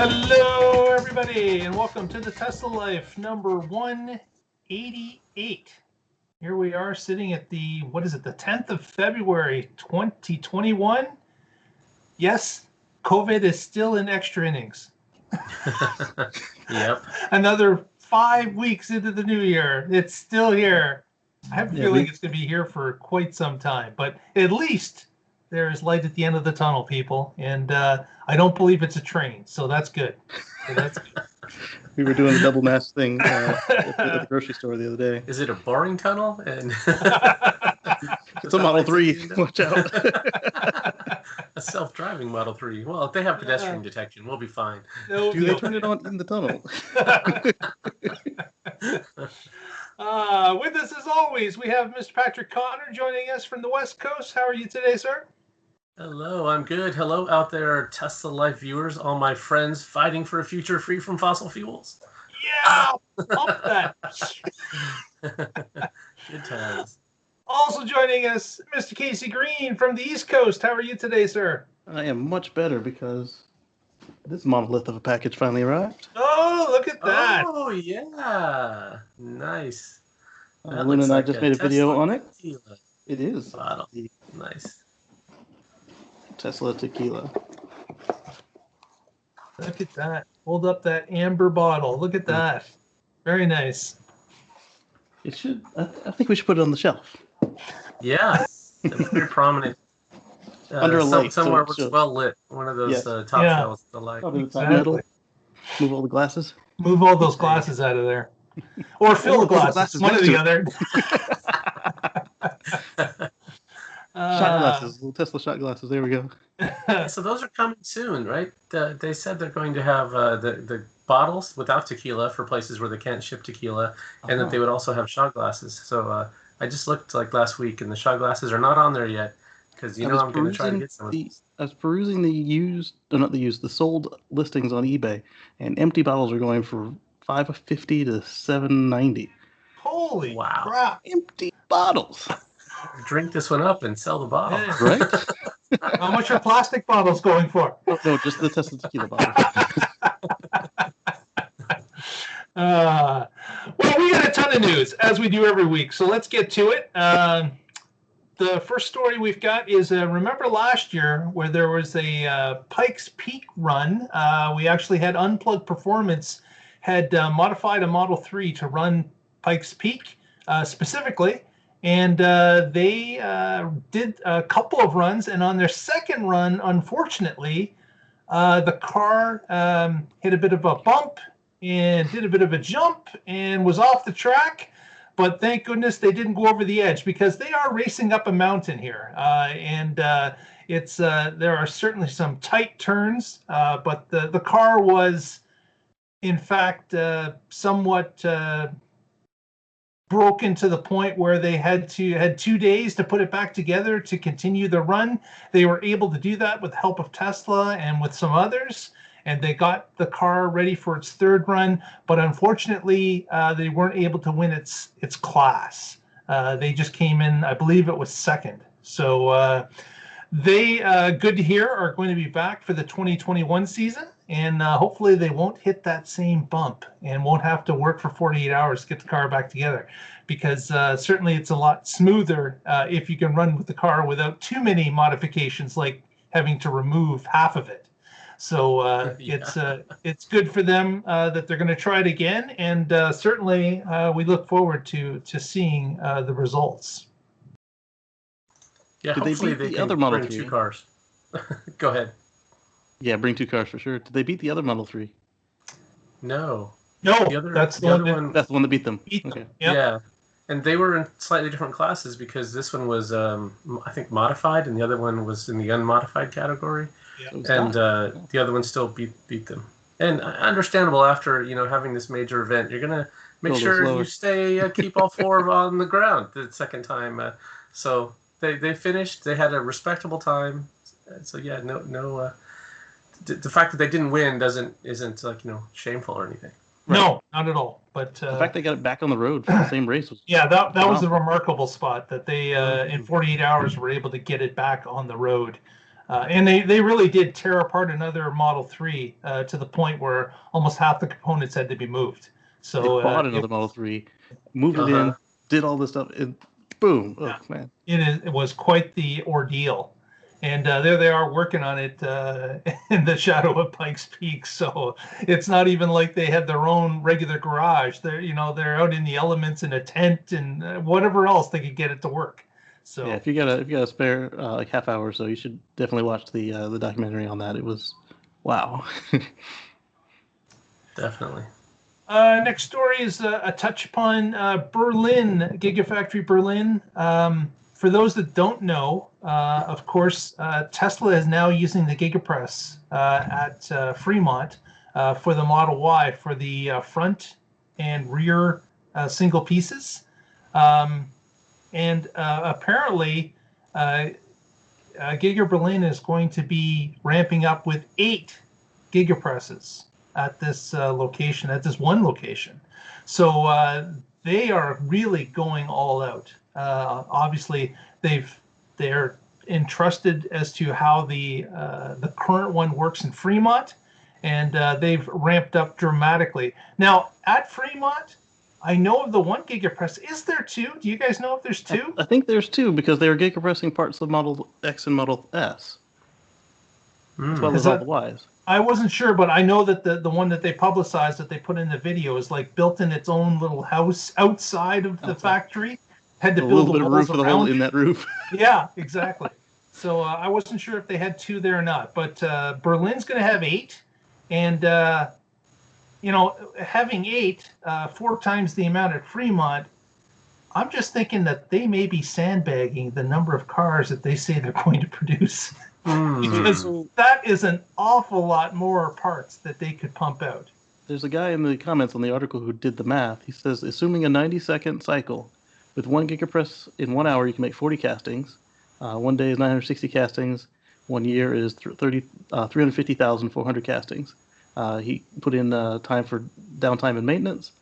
Hello, everybody, and welcome to the Tesla Life number 188. Here we are sitting at the 10th of February, 2021. Yes, COVID is still in extra innings. Yep. Another 5 weeks into the new year. It's still here. I have a feeling it's going to be here for quite some time, but at least there is light at the end of the tunnel, people. And I don't believe it's a train, so that's good. We were doing a double mask thing at the grocery store the other day. Is it a boring tunnel? And it's a Model 3. Watch out. A self-driving Model 3. Well, if they have pedestrian detection, we'll be fine. Do they turn it on in the tunnel? With us, as always, we have Mr. Patrick Connor joining us from the West Coast. How are you today, sir? Hello, I'm good. Hello out there, Tesla Life viewers, all my friends fighting for a future free from fossil fuels. Yeah, pump that. Good times. Also joining us, Mr. Casey Green from the East Coast. How are you today, sir? I am much better because this monolith of a package finally arrived. Oh, look at that. Oh, yeah. Nice. Lynn and I just made a video on it. Tequila It is. bottle. Nice. Tesla tequila. Look at that. Hold up that amber bottle. Look at that. Very nice. It should. I think we should put it on the shelf. Yeah. It's very prominent. Under a light. Somewhere so where it's well lit. One of those top shelves. The light. Probably the top middle. Move all the glasses. Move all those glasses out of there. Or fill the glasses. One or the other. Shot glasses. Little Tesla shot glasses. There we go. So those are coming soon, right? They said they're going to have the bottles without tequila for places where they can't ship tequila, and that they would also have shot glasses. So I just looked like last week, and the shot glasses are not on there yet because I'm going to try to get some of these. I was perusing the sold listings on eBay, and empty bottles are going for $550 to $790. Holy wow! Crap. Empty bottles. Drink this one up and sell the bottle. Yeah. Right? How much are plastic bottles going for? Oh, no, just the Tesla tequila bottle. Well, we got a ton of news, as we do every week, so let's get to it. The first story we've got is, remember last year where there was a Pikes Peak run? We actually had Unplugged Performance had modified a Model 3 to run Pikes Peak specifically. And they did a couple of runs, and on their second run, unfortunately, the car hit a bit of a bump and did a bit of a jump and was off the track. But thank goodness they didn't go over the edge, because they are racing up a mountain here, and it's there are certainly some tight turns. But the car was, in fact, somewhat broken to the point where they had 2 days to put it back together to continue the run. They were able to do that with the help of Tesla and with some others, and they got the car ready for its third run. But unfortunately, they weren't able to win its class. They just came in, I believe it was second. So they, good to hear, are going to be back for the 2021 season. And hopefully they won't hit that same bump and won't have to work for 48 hours to get the car back together, because certainly it's a lot smoother if you can run with the car without too many modifications, like having to remove half of it. So it's good for them that they're going to try it again, and certainly we look forward to seeing the results. Yeah, hopefully they can other Model bring 3? 2 cars. Go ahead. Yeah, bring 2 cars for sure. Did they beat the other Model 3? No. That's the other one. That's the one that beat them. Okay. Yep. Yeah, and they were in slightly different classes, because this one was, I think, modified, and the other one was in the unmodified category. Yep. And the other one still beat them. And understandable, after having this major event, you're gonna make sure you keep all 4 on the ground the second time. So they finished. They had a respectable time. So yeah, no. The fact that they didn't win isn't like shameful or anything. Right. No, not at all. But the fact they got it back on the road for the same race was that was a remarkable spot, that they in 48 hours were able to get it back on the road. And they really did tear apart another Model 3 to the point where almost half the components had to be moved. So they bought another Model 3, moved it in, did all this stuff, and boom! Oh man, it was quite the ordeal. And there they are working on it in the shadow of Pikes Peak. So it's not even like they had their own regular garage. They're they're out in the elements in a tent and whatever else they could get it to work. So yeah, if you got a spare like half hour or so, you should definitely watch the documentary on that. It was wow. Definitely. Next story is a touch upon Berlin, Gigafactory Berlin. For those that don't know, of course, Tesla is now using the Giga Press at Fremont for the Model Y for the front and rear single pieces. And apparently, Giga Berlin is going to be ramping up with 8 Giga Presses at this location, at this one location. So they are really going all out. Obviously, they're entrusted as to how the current one works in Fremont, and they've ramped up dramatically. Now at Fremont, I know of the 1 Giga Press. Is there 2? Do you guys know if there's 2? I think there's 2 because they were Giga Pressing parts of Model X and Model S, as well as all the Ys. I wasn't sure, but I know that the one that they publicized that they put in the video is like built in its own little house outside of the factory. Had to build a little bit of roof for the hole in that roof. Yeah, exactly. So I wasn't sure if they had 2 there or not, but Berlin's going to have 8, and having 8, 4 times the amount at Fremont. I'm just thinking that they may be sandbagging the number of cars that they say they're going to produce. Because that is an awful lot more parts that they could pump out. There's a guy in the comments on the article who did the math. He says, assuming a 90-second cycle, with 1 Giga Press in 1 hour, you can make 40 castings. 1 day is 960 castings. 1 year is 350,400 castings. He put in time for downtime and maintenance.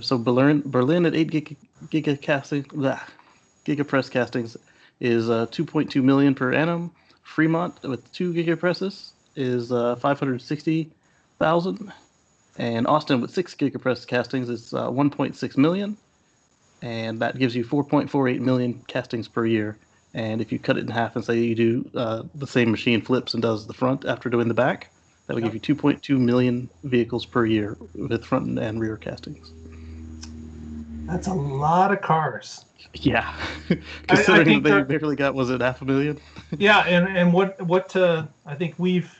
So Berlin at 8 Giga Press castings is 2.2 million per annum. Fremont with 2 Giga Presses is 560,000, and Austin with 6 Giga Press castings is 1.6 million, and that gives you 4.48 million castings per year. And if you cut it in half and say you do the same machine flips and does the front after doing the back, that would give you 2.2 million vehicles per year with front and rear castings. That's a lot of cars. Yeah, considering they barely got, was it 500,000? Yeah, and what I think we've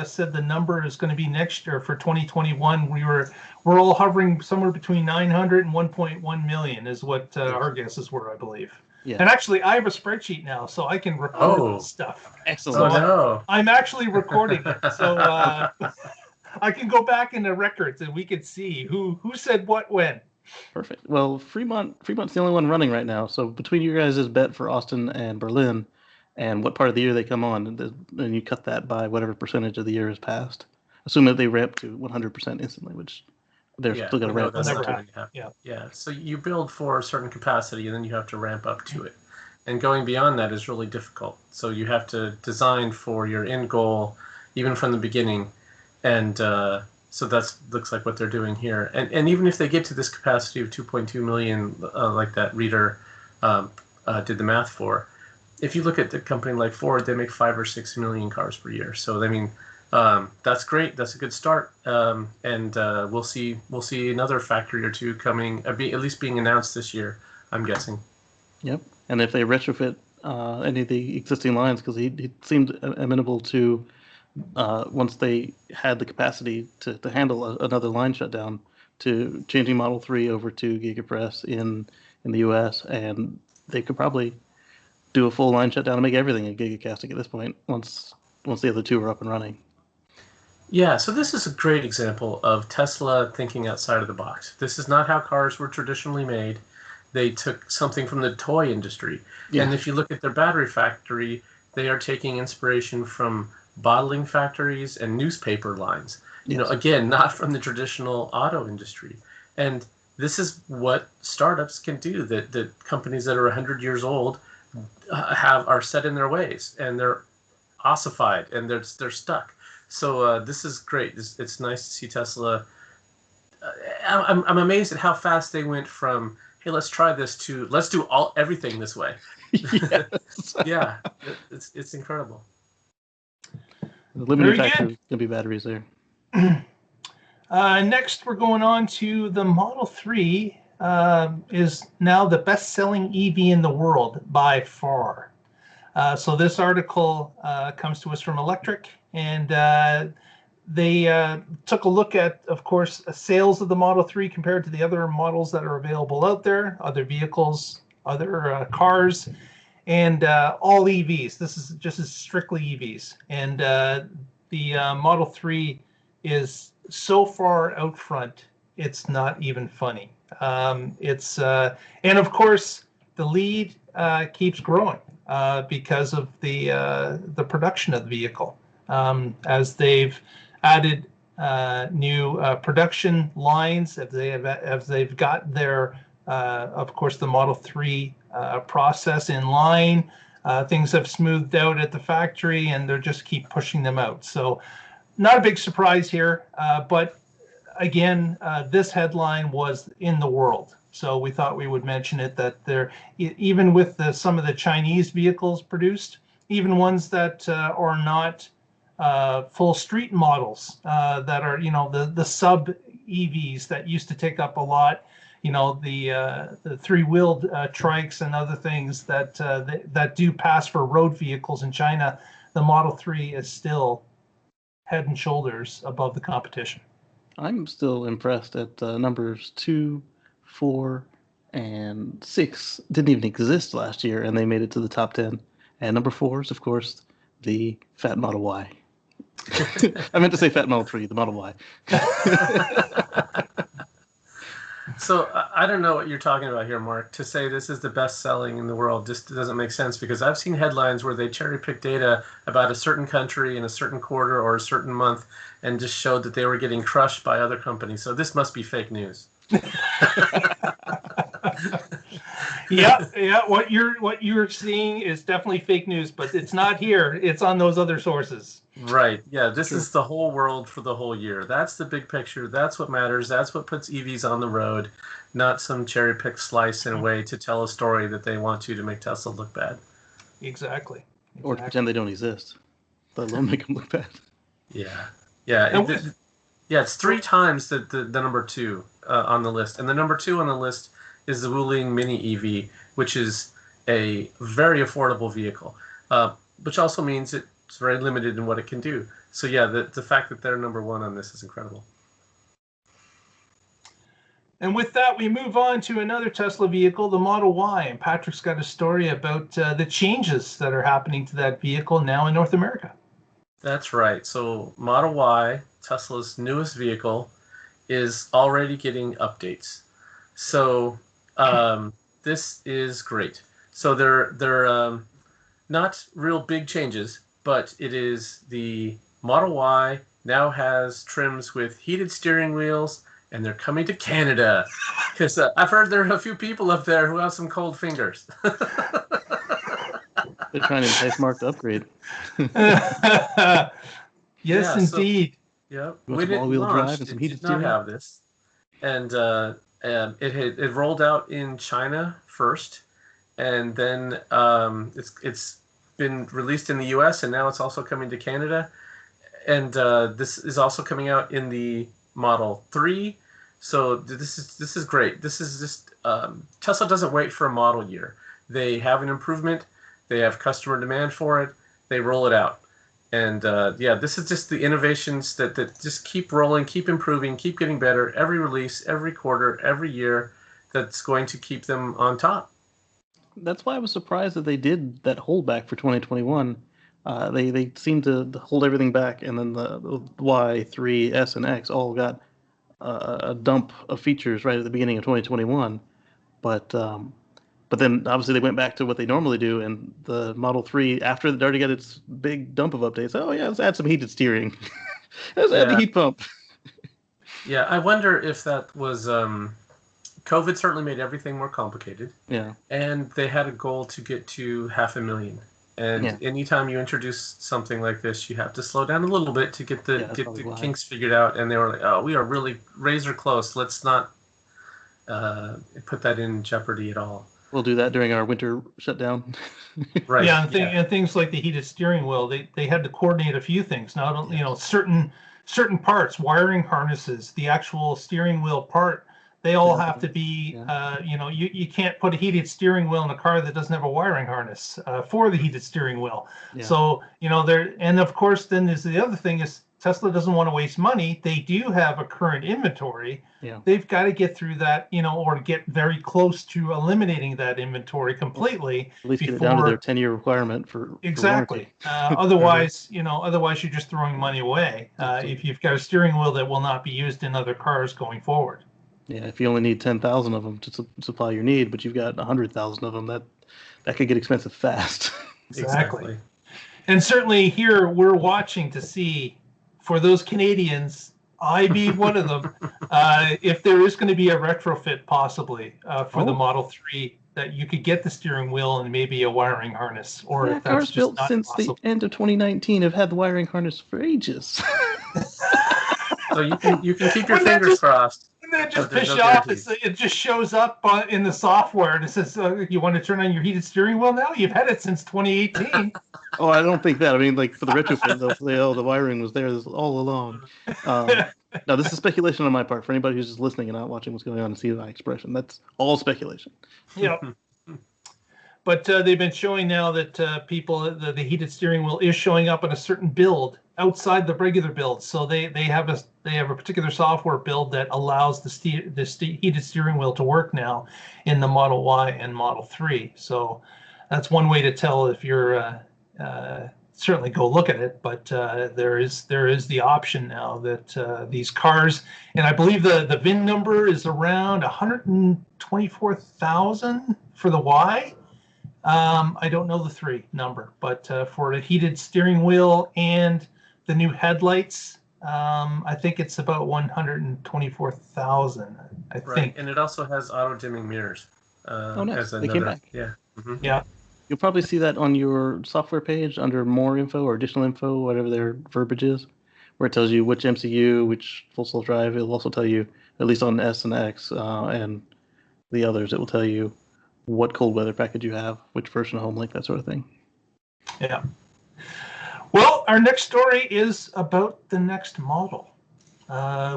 said the number is going to be next year for 2021. We're all hovering somewhere between 900 and 1.1 million is what our guesses were, I believe. Yeah. And actually, I have a spreadsheet now, so I can record this stuff. Excellent. So I'm actually recording it, so I can go back in the records and we can see who said what when. Perfect. Well, Fremont's the only one running right now. So between you guys' bet for Austin and Berlin, and what part of the year they come on, and you cut that by whatever percentage of the year has passed. Assume that they ramp to 100% instantly, which they're still going to ramp. That's never happen. Yeah. So you build for a certain capacity, and then you have to ramp up to it. And going beyond that is really difficult. So you have to design for your end goal, even from the beginning, and so that looks like what they're doing here. And even if they get to this capacity of 2.2 million, like that reader did the math for, if you look at the company like Ford, they make 5 or 6 million cars per year. So I mean, that's great. That's a good start. And we'll see another factory or 2 coming, at least being announced this year, I'm guessing. Yep. And if they retrofit any of the existing lines, because he seemed amenable to. Once they had the capacity to handle another line shutdown, to changing Model 3 over to Giga Press in the U.S., and they could probably do a full line shutdown and make everything a Giga casting at this point, once the other 2 are up and running. Yeah, so this is a great example of Tesla thinking outside of the box. This is not how cars were traditionally made. They took something from the toy industry. Yeah. And if you look at their battery factory, they are taking inspiration from bottling factories and newspaper lines. Yes. Again, not from the traditional auto industry. And this is what startups can do, that companies that are 100 years old are set in their ways, and they're ossified and they're stuck. So this is great. It's nice to see Tesla. I'm amazed at how fast they went from, hey, let's try this, to let's do everything this way. Yes. Yeah, it's incredible. The limiting factor is going to be batteries there. Next, we're going on to the Model 3 is now the best-selling EV in the world by far. So this article comes to us from Electric, and they took a look at, of course, sales of the Model 3 compared to the other models that are available out there, other vehicles, other cars, and all EVs. This is just strictly EVs. And the Model 3 is so far out front, it's not even funny. And of course, the lead keeps growing because of the production of the vehicle. As they've added new production lines, as they've got their, of course, the Model 3 process in line, things have smoothed out at the factory, and they're just keep pushing them out. So not a big surprise here, but again, this headline was in the world. So we thought we would mention it, that there, even with some of the Chinese vehicles produced, even ones that are not full street models, that are, the sub EVs that used to take up a lot, the three-wheeled trikes and other things that do pass for road vehicles in China, the Model 3 is still head and shoulders above the competition. I'm still impressed at numbers 2, 4, and 6 didn't even exist last year, and they made it to the top 10. And number 4 is, of course, the Fat Model Y. I meant to say Fat Model 3, the Model Y. So I don't know what you're talking about here, Mark. To say this is the best selling in the world just doesn't make sense, because I've seen headlines where they cherry pick data about a certain country in a certain quarter or a certain month and just showed that they were getting crushed by other companies. So this must be fake news. Yeah. What you're seeing is definitely fake news, but it's not here. It's on those other sources. Right. Yeah. This is the whole world for the whole year. That's the big picture. That's what matters. That's what puts EVs on the road, not some cherry pick slice in a way to tell a story that they want to make Tesla look bad. Exactly. Or to pretend they don't exist, let alone make them look bad. Yeah. It's 3 times the number 2 on the list, and the number 2 on the list is the Wuling Mini EV, which is a very affordable vehicle, which also means it's very limited in what it can do. So yeah, the fact that they're number 1 on this is incredible. And with that, we move on to another Tesla vehicle, the Model Y. And Patrick's got a story about the changes that are happening to that vehicle now in North America. That's right. So Model Y, Tesla's newest vehicle, is already getting updates. So this is great. So they're not real big changes, but it is the Model Y now has trims with heated steering wheels, and they're coming to Canada, because I've heard there are a few people up there who have some cold fingers. They're trying to entice Mark to upgrade. Yes, indeed. When it launched, it did not have this, and it rolled out in China first, and then it's been released in the U.S., and now it's also coming to Canada, and this is also coming out in the Model 3. So this is great. This is just Tesla doesn't wait for a model year. They have an improvement. They have customer demand for it. They roll it out. And this is just the innovations that just keep rolling, keep improving, keep getting better every release, every quarter, every year. That's going to keep them on top. That's why I was surprised that they did that holdback for 2021. They seemed to hold everything back, and then the Y3, S, and X all got a dump of features right at the beginning of 2021. But then obviously they went back to what they normally do, and the Model 3, after it already got its big dump of updates, let's add some heated steering. Let's add the heat pump. Yeah, I wonder if that was... COVID certainly made everything more complicated. Yeah. And they had a goal to get to 500,000. And anytime you introduce something like this, you have to slow down a little bit to get the kinks figured out. And they were like, "Oh, we are really razor close. Let's not put that in jeopardy at all." We'll do that during our winter shutdown. Right. Yeah, and things like the heated steering wheel, they had to coordinate a few things. Not only certain parts, wiring harnesses, the actual steering wheel part. They all have to be, you can't put a heated steering wheel in a car that doesn't have a wiring harness for the heated steering wheel. Yeah. So, and of course, then there's the other thing is Tesla doesn't want to waste money. They do have a current inventory. Yeah. They've got to get through that, or get very close to eliminating that inventory completely. At least get it down to their 10-year requirement for exactly. Otherwise, otherwise you're just throwing money away if you've got a steering wheel that will not be used in other cars going forward. Yeah, if you only need 10,000 of them to supply your need, but you've got 100,000 of them, that could get expensive fast. Exactly. And certainly here we're watching to see, for those Canadians, I be one of them, if there is going to be a retrofit possibly for the Model 3, that you could get the steering wheel and maybe a wiring harness, or if that's cars just built not since possible. The end of 2019 have had the wiring harness for ages. So you can keep your fingers crossed. And that just piss you off. It just shows up in the software and it says, "You want to turn on your heated steering wheel now? You've had it since 2018." Oh, I don't think that. I mean, like for the retrofit, they'll say, "Oh, the wiring was there all along." Now, this is speculation on my part. For anybody who's just listening and not watching what's going on and see my expression, that's all speculation. Yep. But they've been showing now that the heated steering wheel is showing up in a certain build outside the regular build. So they have a particular software build that allows the heated steering wheel to work now in the Model Y and Model 3. So that's one way to tell if you're certainly go look at it. But there is the option now that these cars, and I believe the VIN number is around 124,000 for the Y. I don't know the 3 number, but for the heated steering wheel and the new headlights, I think it's about 124,000. I think. And it also has auto dimming mirrors. Nice. As they came back. Yeah. Mm-hmm. Yeah. You'll probably see that on your software page under more info or additional info, whatever their verbiage is, where it tells you which MCU, which full self-drive. It'll also tell you, at least on S and X and the others, it will tell you what cold weather package you have, which version of HomeLink, that sort of thing. Yeah. Well, our next story is about the next model.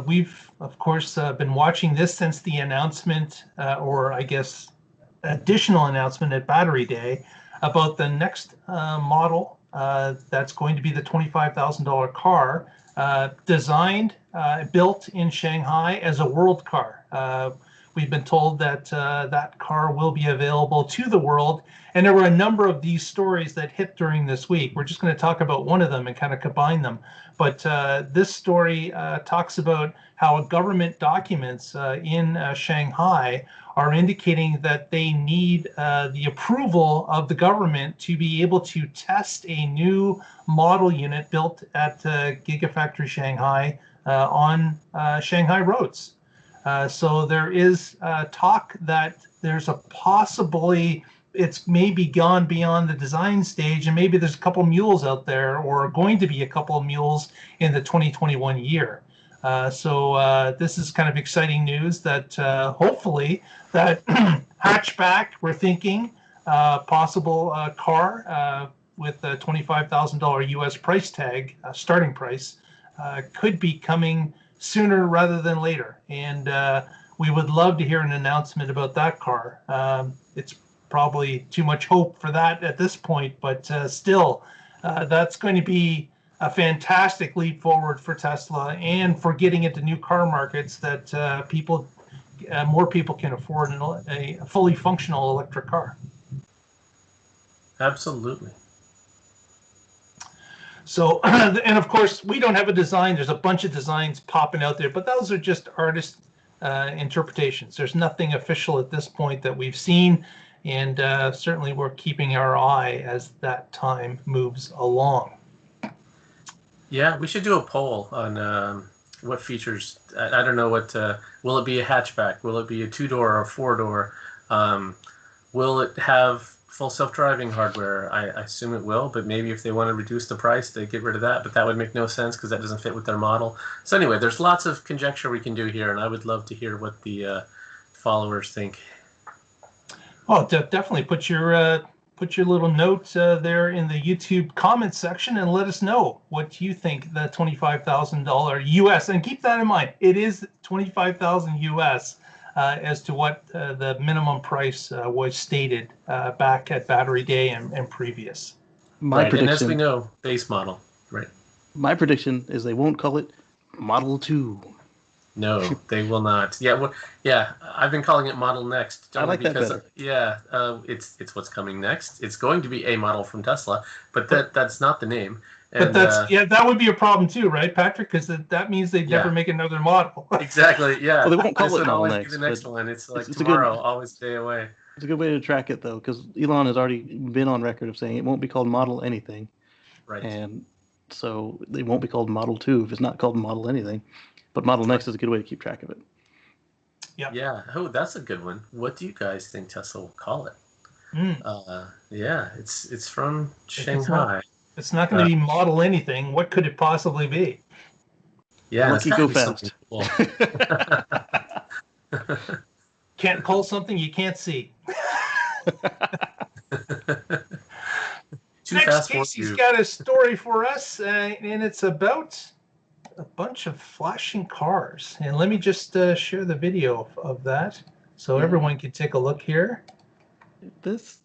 We've, of course, been watching this since the announcement, or I guess additional announcement at Battery Day about the next model that's going to be the $25,000 car, designed, built in Shanghai as a world car. We've been told that that car will be available to the world, and there were a number of these stories that hit during this week. We're just going to talk about one of them and kind of combine them. But this story talks about how government documents in Shanghai are indicating that they need the approval of the government to be able to test a new model unit built at Gigafactory Shanghai on Shanghai roads. So there is talk that there's a possibly, it's maybe gone beyond the design stage, and maybe there's a couple mules out there, or going to be a couple of mules in the 2021 year. So this is kind of exciting news that hopefully that hatchback, we're thinking, possible car with a $25,000 US price tag, starting price, could be coming sooner rather than later. And we would love to hear an announcement about that car. It's probably too much hope for that at this point, but still, that's going to be a fantastic leap forward for Tesla and for getting into new car markets that more people can afford a fully functional electric car. Absolutely. So, and of course, we don't have a design. There's a bunch of designs popping out there, but those are just artist interpretations. There's nothing official at this point that we've seen, and certainly we're keeping our eye as that time moves along. Yeah, we should do a poll on what features. I don't know what. Will it be a hatchback? Will it be a 2-door or a 4-door? Will it have full self-driving hardware. I assume it will, but maybe if they want to reduce the price, they get rid of that. But that would make no sense because that doesn't fit with their model. So anyway, there's lots of conjecture we can do here, and I would love to hear what the followers think. Well, definitely put your little note there in the YouTube comments section and let us know what you think the $25,000 US, and keep that in mind, it is $25,000 US as to what the minimum price was stated back at Battery Day and previous. My prediction, and as we know, base model, right? My prediction is they won't call it Model 2. No, they will not. Yeah, well, yeah. I've been calling it ModelNext. I like that better. Yeah, it's what's coming next. It's going to be a model from Tesla, but that's not the name. And, but that would be a problem too, right, Patrick? Because that means they'd never make another model. Exactly. Yeah. Well, they won't call it always ModelNext. Be the next one. It's like it's tomorrow, always a day away. It's a good way to track it though, because Elon has already been on record of saying it won't be called Model anything. Right. And so they won't be called Model 2 if it's not called Model anything. But ModelNext is a good way to keep track of it. Yeah. Yeah. Oh, that's a good one. What do you guys think Tesla will call it? Yeah, it's from Shanghai. It's not going to be Model anything. What could it possibly be? Yeah, Lucky Go Fast. Cool. Can't call something you can't see. Next, Casey's got a story for us, and it's about a bunch of flashing cars. And let me just share the video of that so everyone can take a look here. This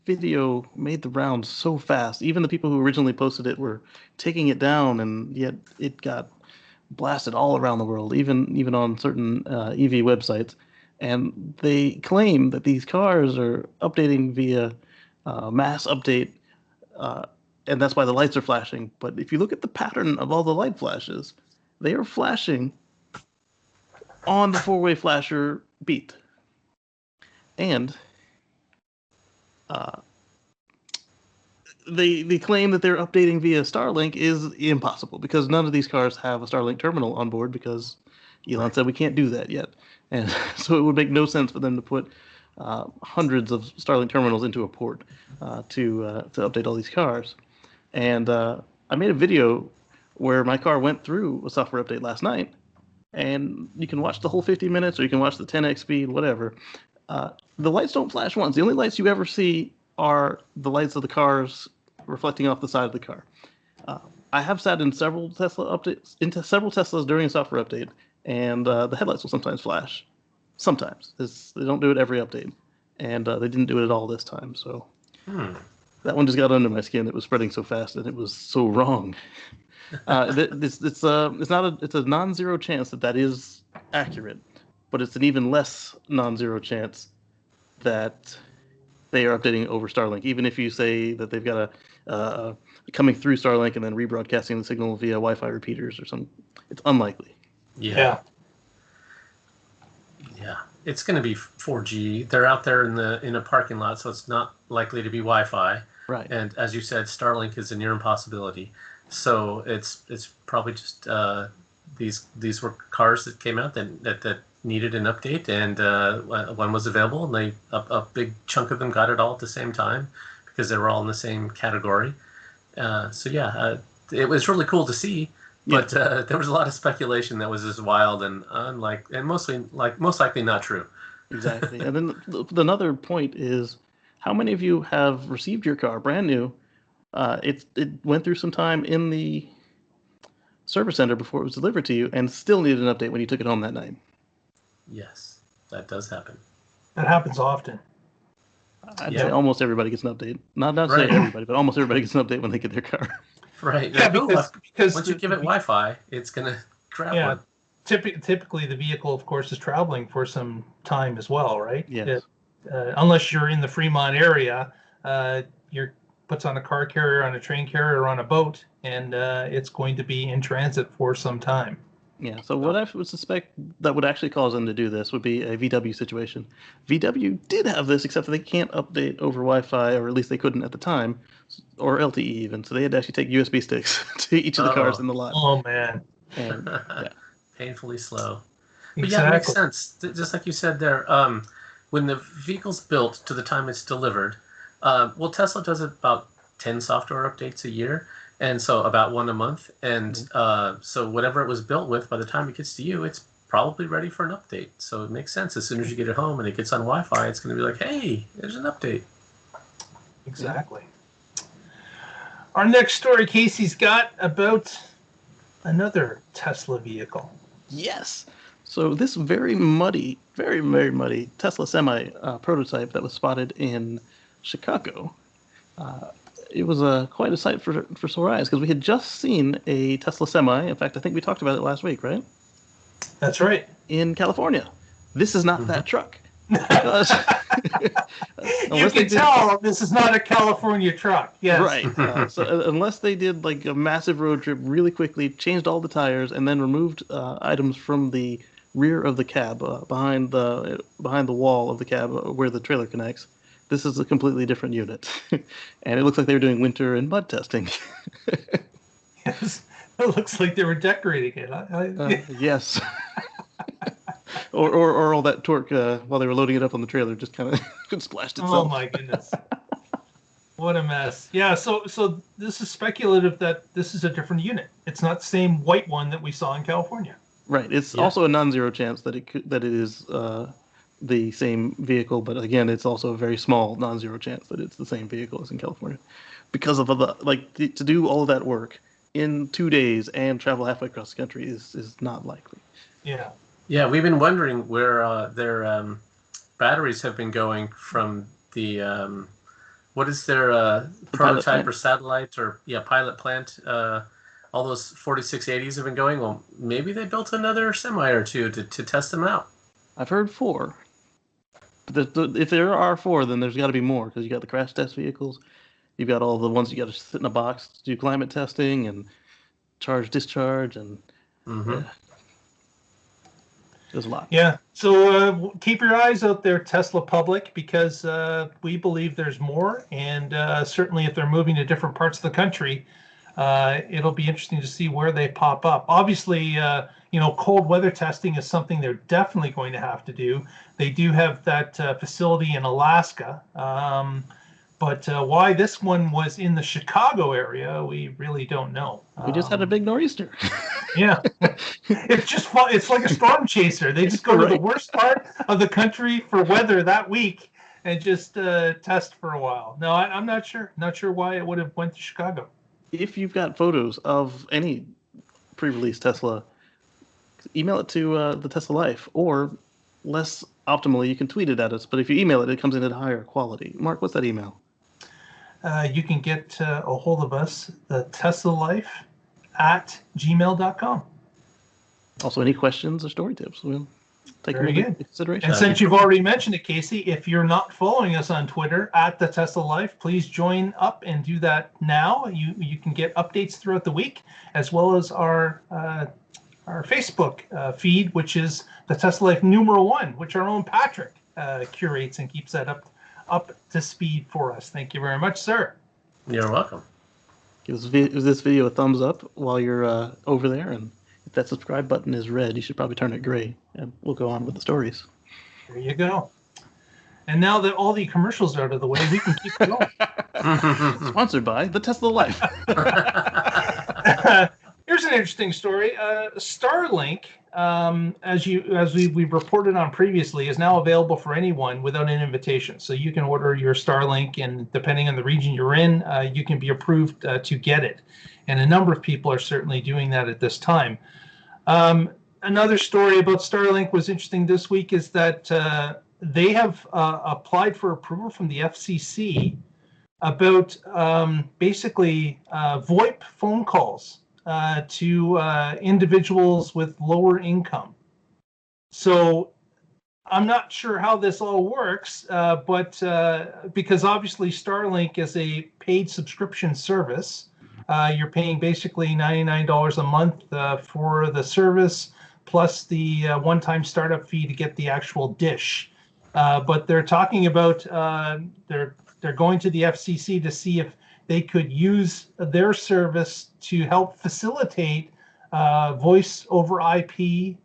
video made the rounds so fast. Even the people who originally posted it were taking it down, and yet it got blasted all around the world, even on certain EV websites. And they claim that these cars are updating via mass update, and that's why the lights are flashing. But if you look at the pattern of all the light flashes, they are flashing on the four-way flasher beat. And they claim that they're updating via StarLink is impossible because none of these cars have a StarLink terminal on board because Elon said we can't do that yet. And so it would make no sense for them to put hundreds of StarLink terminals into a port to update all these cars. And I made a video where my car went through a software update last night, and you can watch the whole 50 minutes or you can watch the 10x speed, whatever. The lights don't flash once. The only lights you ever see are the lights of the cars reflecting off the side of the car. I have sat in several Teslas during a software update, and the headlights will sometimes flash. Sometimes. They don't do it every update, and they didn't do it at all this time. So that one just got under my skin. It was spreading so fast, and it was so wrong. It's a non-zero chance that is accurate, but it's an even less non-zero chance that they are updating over Starlink. Even if you say that they've got a coming through Starlink and then rebroadcasting the signal via Wi-Fi repeaters or something, it's unlikely. Yeah. It's going to be 4G. They're out there in a parking lot, so it's not likely to be Wi-Fi. Right. And as you said, Starlink is a near impossibility. So it's probably just these were cars that came out that needed an update, and one was available, and a big chunk of them got it all at the same time because they were all in the same category. It was really cool to see. But there was a lot of speculation that was just wild and most likely not true. Exactly. And then another point is, how many of you have received your car brand new? It went through some time in the service center before it was delivered to you, and still needed an update when you took it home that night. Yes, that does happen. That happens often. I'd say almost everybody gets an update. Not say everybody, but almost everybody gets an update when they get their car. Right. Yeah, because once you give it Wi-Fi, it's going to grab one. Typically, the vehicle, of course, is traveling for some time as well, right? Yes. Unless you're in the Fremont area, you're puts on a car carrier, on a train carrier, or on a boat, and it's going to be in transit for some time. Yeah, so what I would suspect that would actually cause them to do this would be a VW situation. VW did have this, except that they can't update over Wi-Fi, or at least they couldn't at the time, or LTE even. So they had to actually take USB sticks to each of the cars in the lot. Oh, man. And, Painfully slow. Exactly. But yeah, it makes sense. Just like you said there, when the vehicle's built to the time it's delivered, Well, Tesla does about 10 software updates a year, and so about one a month. And so whatever it was built with, by the time it gets to you, it's probably ready for an update. So it makes sense. As soon as you get it home and it gets on Wi-Fi, it's going to be like, hey, there's an update. Exactly. Our next story, Casey's got about another Tesla vehicle. Yes. So this very muddy, very, very muddy Tesla Semi prototype that was spotted in Chicago. It was quite a sight for sore eyes because we had just seen a Tesla Semi. In fact, I think we talked about it last week, right? That's right. In California. This is not that truck. Because you can tell this is not a California truck. Yes. Right. So unless they did like a massive road trip really quickly, changed all the tires, and then removed items from the rear of the cab behind the wall of the cab where the trailer connects, this is a completely different unit. And it looks like they were doing winter and mud testing. Yes. It looks like they were decorating it. Yes. Or all that torque while they were loading it up on the trailer just kind of splashed itself. Oh my goodness. What a mess. Yeah, so this is speculative that this is a different unit. It's not the same white one that we saw in California. Right. It's also a non-zero chance that it is the same vehicle, but again, it's also a very small non-zero chance that it's the same vehicle as in California. Because of to do all of that work in 2 days and travel halfway across the country is not likely. Yeah. Yeah, we've been wondering where their batteries have been going from the what is their prototype or satellite or pilot plant. All those 4680s have been going. Well, maybe they built another semi or two to test them out. I've heard 4. But if there are 4, then there's got to be more because you got the crash test vehicles. You've got all the ones you got to sit in a box to do climate testing and charge discharge and. Yeah. There's a lot. Yeah. So keep your eyes out there, Tesla public, because we believe there's more. And certainly if they're moving to different parts of the country, it'll be interesting to see where they pop up. Obviously, cold weather testing is something they're definitely going to have to do. They do have that facility in Alaska. But why this one was in the Chicago area, we really don't know. We just had a big nor'easter. Yeah. It's just fun. It's like a storm chaser. They just go to the worst part of the country for weather that week and just test for a while. No, I'm not sure. Not sure why it would have went to Chicago. If you've got photos of any pre-release Tesla, email it to the Tesla Life, or less optimally, you can tweet it at us. But if you email it, it comes in at higher quality. Mark, what's that email? You can get a hold of us, the Tesla Life @gmail.com. Also, any questions or story tips, we'll take them into consideration. And since you've already mentioned it, Casey, if you're not following us on Twitter @the Tesla Life, please join up and do that now. You can get updates throughout the week, as well as our Facebook feed, which is the Tesla Life #1, which our own Patrick curates and keeps that up to speed for us. Thank you very much, sir. You're welcome. Give this video a thumbs up while you're over there, and if that subscribe button is red, you should probably turn it gray, and we'll go on with the stories. There you go. And now that all the commercials are out of the way, we can keep going. Sponsored by the Tesla Life. Here's an interesting story. StarLink, as we've reported on previously, is now available for anyone without an invitation. So you can order your StarLink, and depending on the region you're in, you can be approved to get it. And a number of people are certainly doing that at this time. Another story about StarLink was interesting this week is that they have applied for approval from the FCC about basically VoIP phone calls to individuals with lower income. So I'm not sure how this all works, but because obviously StarLink is a paid subscription service, you're paying basically $99 a month for the service, plus the one-time startup fee to get the actual dish. But they're talking about they're going to the FCC to see if they could use their service to help facilitate voice over IP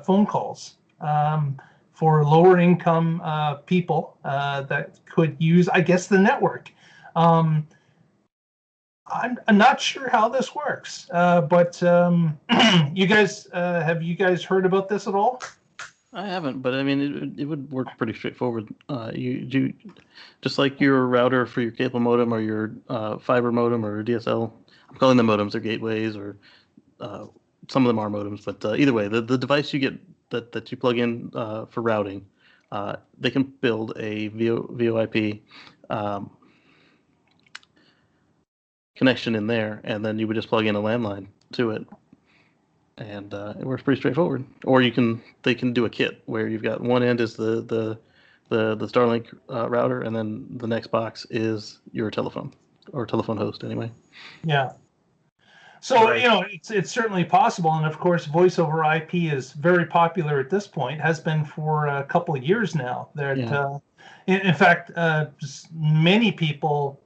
phone calls for lower income people that could use, I guess, the network. I'm not sure how this works, but you guys, have you guys heard about this at all? I haven't, but I mean, it would work pretty straightforward. You do just like your router for your cable modem or your fiber modem or DSL. I'm calling them modems or gateways, or some of them are modems. But either way, the device you get that you plug in for routing, they can build a VoIP connection in there, and then you would just plug in a landline to it. And it works pretty straightforward. Or they can do a kit where you've got one end is the StarLink router, and then the next box is your telephone or telephone host anyway. Yeah. So Right. it's certainly possible, and of course, voice over IP is very popular at this point. Has been for a couple of years now. That in fact, many people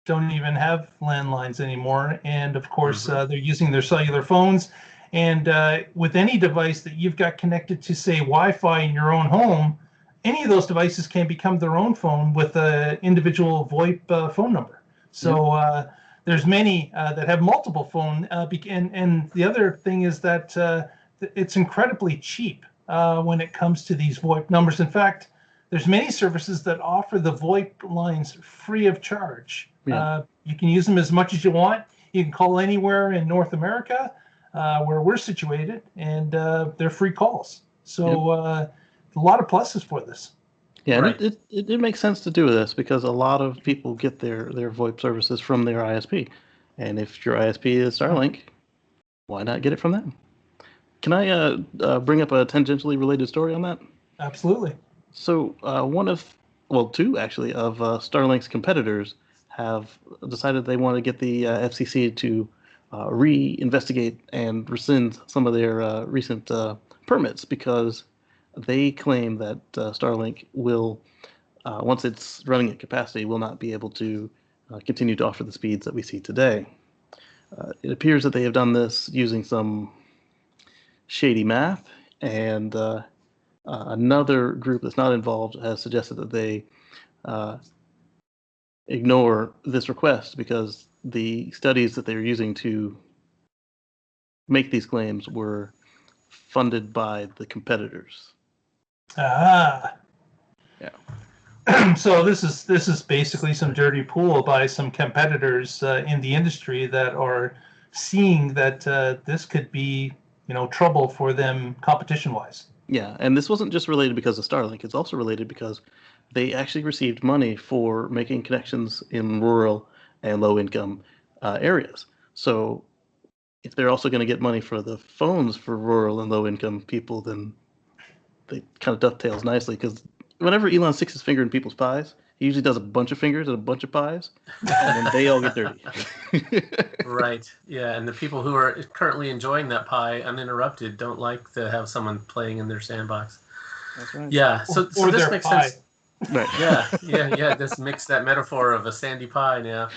don't even have landlines anymore, and of course, they're using their cellular phones. And with any device that you've got connected to, say, Wi-Fi in your own home, any of those devices can become their own phone with an individual VoIP phone number. So there's many that have multiple phone. And the other thing is that it's incredibly cheap when it comes to these VoIP numbers. In fact, there's many services that offer the VoIP lines free of charge. Yeah. You can use them as much as you want. You can call anywhere in North America, where we're situated, and they're free calls. So a lot of pluses for this. Yeah, Right. and it makes sense to do this because a lot of people get their VoIP services from their ISP. And if your ISP is Starlink, why not get it from them? Can I bring up a tangentially related story on that? Absolutely. So two actually, of Starlink's competitors have decided they want to get the FCC to re-investigate and rescind some of their recent permits because they claim that Starlink will, once it's running at capacity, will not be able to continue to offer the speeds that we see today. It appears that they have done this using some shady math, and another group that's not involved has suggested that they ignore this request because the studies that they're using to make these claims were funded by the competitors. Ah. Yeah. So this is basically some dirty pool by some competitors in the industry that are seeing that this could be, trouble for them competition-wise. Yeah, and this wasn't just related because of Starlink. It's also related because they actually received money for making connections in rural and low-income areas. So if they're also going to get money for the phones for rural and low-income people, then they kind of dovetails nicely because whenever Elon sticks his finger in people's pies, he usually does a bunch of fingers and a bunch of pies, and then they all get dirty. Right. Yeah, and the people who are currently enjoying that pie uninterrupted don't like to have someone playing in their sandbox. That's right. Yeah. So this makes pie. sense. Right. Yeah. Just mix that metaphor of a sandy pie now.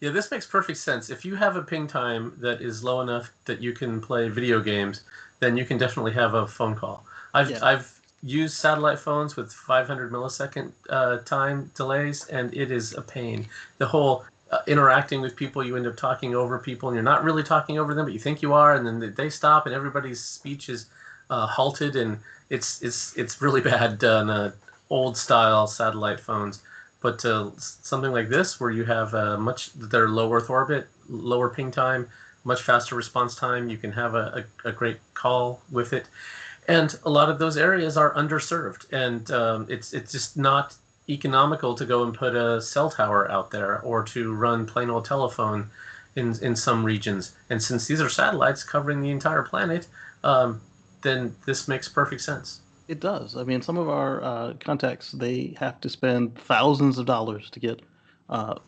Yeah, this makes perfect sense. If you have a ping time that is low enough that you can play video games, then you can definitely have a phone call. I've used satellite phones with 500 millisecond time delays, and it is a pain. The whole interacting with people, you end up talking over people, and you're not really talking over them, but you think you are, and then they stop, and everybody's speech is halted, and it's really bad on old style satellite phones. But something like this, where you have their low Earth orbit, lower ping time, much faster response time, you can have a great call with it. And a lot of those areas are underserved, and it's just not economical to go and put a cell tower out there or to run plain old telephone in some regions. And since these are satellites covering the entire planet, then this makes perfect sense. It does. I mean, some of our contacts, they have to spend thousands of dollars to get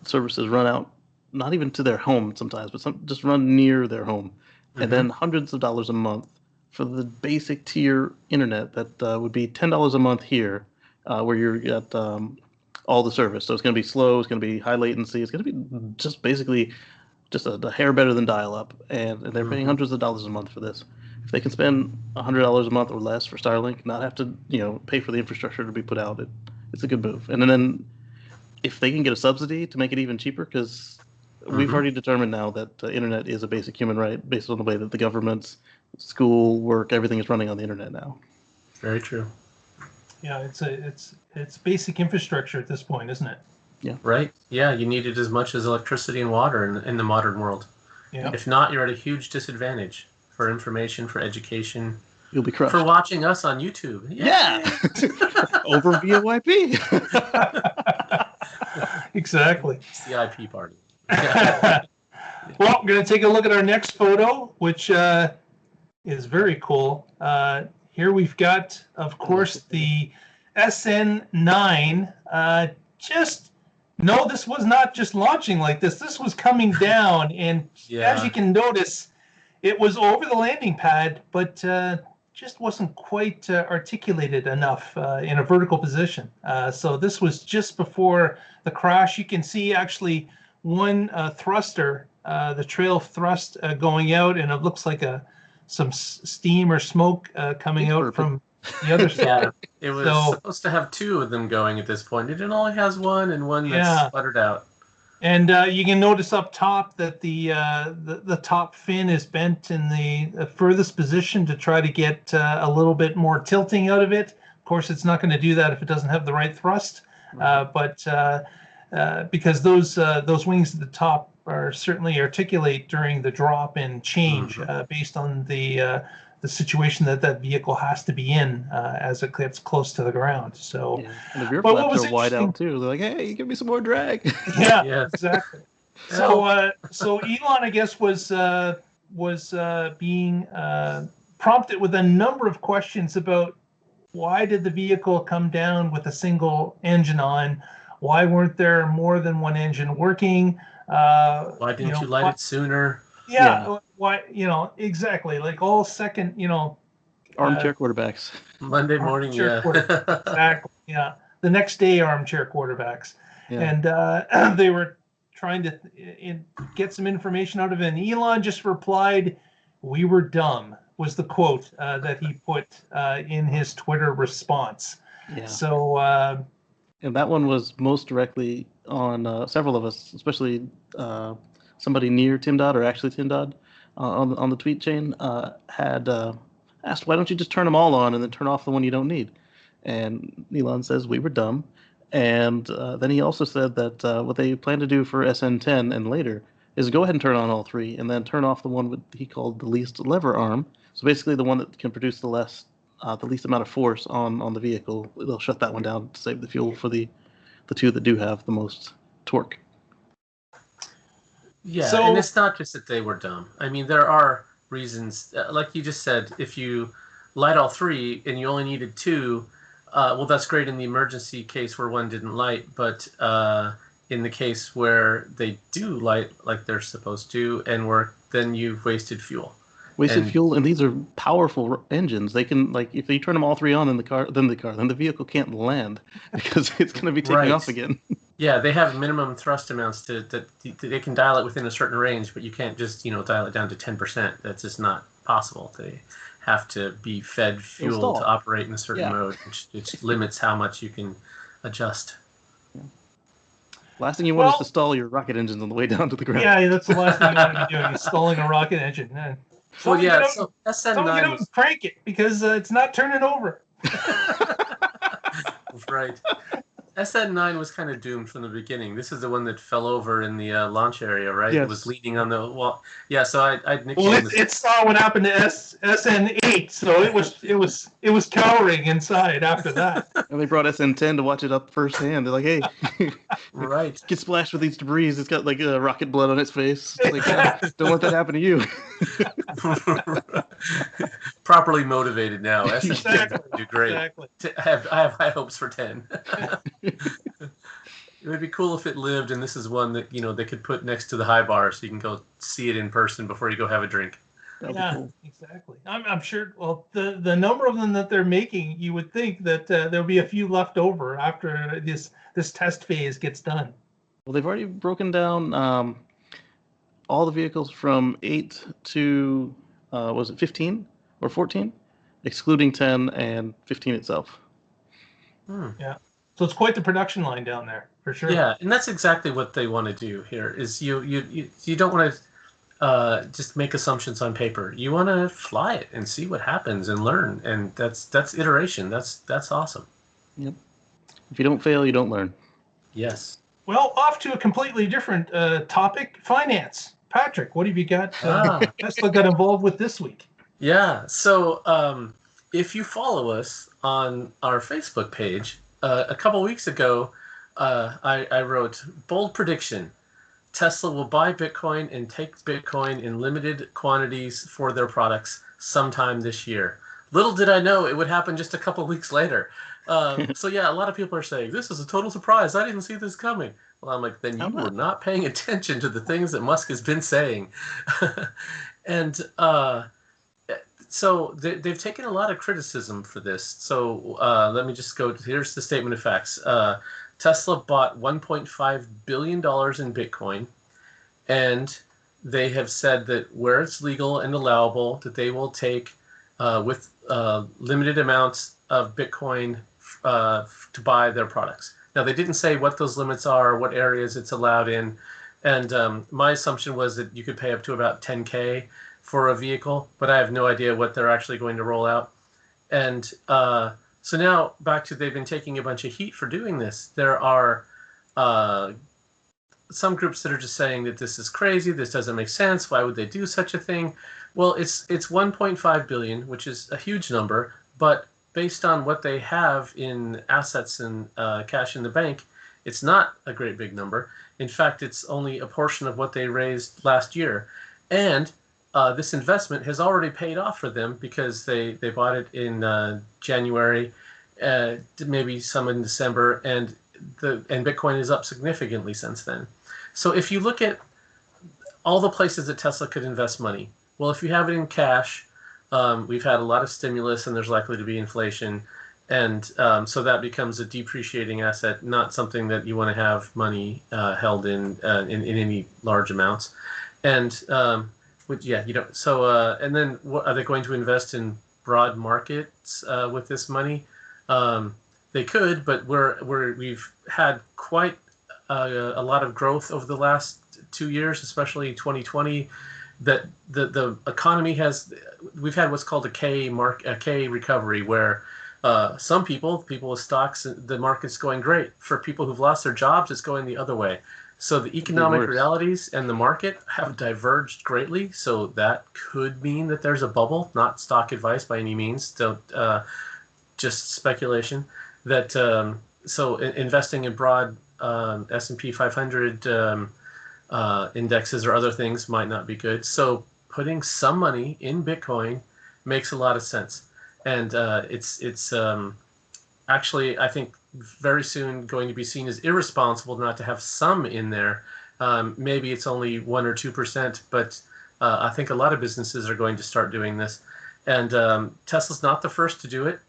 services run out, not even to their home sometimes, but just run near their home. Mm-hmm. And then hundreds of dollars a month for the basic tier internet that would be $10 a month here, where you're at all the service. So it's going to be slow, it's going to be high latency, it's going to be just basically just a hair better than dial-up. And they're paying hundreds of dollars a month for this. if they can spend $100 a month or less for Starlink, not have to pay for the infrastructure to be put out, it's a good move. And then if they can get a subsidy to make it even cheaper, because we've already determined now that internet is a basic human right based on the way that the government's school, work, everything is running on the internet now. Very true. Yeah, it's basic infrastructure at this point, isn't it? Yeah. Right. Yeah, you need it as much as electricity and water in the modern world. Yeah. If not, you're at a huge disadvantage for information, for education. You'll be crushed. For watching us on YouTube. Yeah. Over VoIP. Exactly. It's the IP party. Well, I'm going to take a look at our next photo, which is very cool. Here we've got, of course, the SN9. No, this was not just launching like this. This was coming down, and as you can notice, it was over the landing pad, but just wasn't quite articulated enough in a vertical position. So this was just before the crash. You can see actually one thruster, the trail thrust going out, and it looks like some steam or smoke coming out from the other side. It was supposed to have two of them going at this point. It only has one, and one that's sputtered out. And you can notice up top that the top fin is bent in the furthest position to try to get a little bit more tilting out of it. Of course, it's not going to do that if it doesn't have the right thrust. But because those wings at the top are certainly articulate during the drop and change based on the situation that vehicle has to be in as it gets close to the ground. So, and the rear flaps are wide out too. They're like, "Hey, give me some more drag." Yeah, exactly. So Elon, I guess, was being prompted with a number of questions about why did the vehicle come down with a single engine on? Why weren't there more than one engine working? Why didn't you light it sooner? Yeah. Why? Exactly. Like all second. Armchair quarterbacks. Monday morning. Exactly. Yeah. The next day, armchair quarterbacks, and they were trying to get some information out of it. And Elon just replied, "We were dumb," was the quote that he put in his Twitter response. Yeah. So. And that one was most directly on several of us, especially somebody near Tim Dodd, or actually Tim Dodd, on the tweet chain, had asked, "Why don't you just turn them all on and then turn off the one you don't need?" And Elon says, "We were dumb." And then he also said that what they plan to do for SN10 and later is go ahead and turn on all three and then turn off the one he called the least lever arm. So basically the one that can produce the least amount of force on the vehicle. They'll shut that one down to save the fuel for the two that do have the most torque. Yeah, and it's not just that they were dumb. I mean, there are reasons, like you just said, if you light all three and you only needed two, well, that's great in the emergency case where one didn't light, but in the case where they do light like they're supposed to and work, then you've wasted fuel. Fuel, and these are powerful engines. They can, like, if you turn them all three on in the car, then the vehicle can't land because it's going to be taking off again. Yeah, they have minimum thrust amounts that they can dial it within a certain range, but you can't just dial it down to 10%. That's just not possible. They have to be fed fuel to operate in a certain mode, which limits how much you can adjust. Yeah. Last thing you want is to stall your rocket engines on the way down to the ground. Yeah, that's the last thing you want to be doing, is stalling a rocket engine. So SN9 don't crank it because it's not turning over. Right. SN9 was kind of doomed from the beginning. This is the one that fell over in the launch area, right? Yes. It was leaning on the wall. Yeah, so I nicknamed it saw what happened to SN8, so it was cowering inside after that. And they brought SN10 to watch it up firsthand. They're like, "Hey, right, get splashed with these debris. It's got like rocket blood on its face. Like, don't let that happen to you." Properly motivated now. Exactly. Do great. Exactly. I have high hopes for 10. It would be cool if it lived, and this is one that they could put next to the high bar, so you can go see it in person before you go have a drink. Cool. Exactly. I'm sure. Well, the number of them that they're making, you would think that there'll be a few left over after this test phase gets done. Well, they've already broken down all the vehicles from 8 to was it 15 or 14, excluding 10 and 15 itself. Yeah. So it's quite the production line down there, for sure. Yeah, and that's exactly what they want to do here. Is you don't want to just make assumptions on paper. You want to fly it and see what happens and learn, and that's iteration. That's awesome. Yep. If you don't fail, you don't learn. Yes. Well, off to a completely different topic: finance. Patrick, what have you got? Tesla got involved with this week. Yeah. So if you follow us on our Facebook page, a couple weeks ago, I wrote bold prediction: Tesla will buy Bitcoin and take Bitcoin in limited quantities for their products sometime this year. Little did I know it would happen just a couple weeks later. So yeah, a lot of people are saying, this is a total surprise. I didn't see this coming. Well, I'm like, then you were not paying attention to the things that Musk has been saying. And so they've taken a lot of criticism for this. So let me just go. Here's the statement of facts. Tesla bought $1.5 billion in Bitcoin, and they have said that where it's legal and allowable, that they will take with limited amounts of Bitcoin to buy their products. Now, they didn't say what those limits are, what areas it's allowed in, and my assumption was that you could pay up to about 10K for a vehicle, but I have no idea what they're actually going to roll out. And so now back to they've been taking a bunch of heat for doing this. There are some groups that are just saying that this is crazy, this doesn't make sense, why would they do such a thing? Well, it's 1.5 billion, which is a huge number, but based on what they have in assets and cash in the bank, it's not a great big number. In fact, it's only a portion of what they raised last year. And this investment has already paid off for them because they bought it in January, maybe some in December, and Bitcoin is up significantly since then. So if you look at all the places that Tesla could invest money, well, if you have it in cash, we've had a lot of stimulus and there's likely to be inflation. And so that becomes a depreciating asset, not something that you want to have money held in any large amounts. And you don't. So and then what, are they going to invest in broad markets with this money? They could, but we've had quite a lot of growth over the last 2 years, especially 2020. That the economy we've had what's called a K recovery, where some people with stocks, the market's going great. For people who've lost their jobs, it's going the other way. So the economic realities and the market have diverged greatly. So that could mean that there's a bubble. Not stock advice by any means. Don't just speculation. That so investing in broad S&P 500 indexes or other things might not be good. So putting some money in Bitcoin makes a lot of sense. And it's actually, I think, very soon going to be seen as irresponsible not to have some in there. Maybe it's only 1 or 2%, but I think a lot of businesses are going to start doing this. And Tesla's not the first to do it.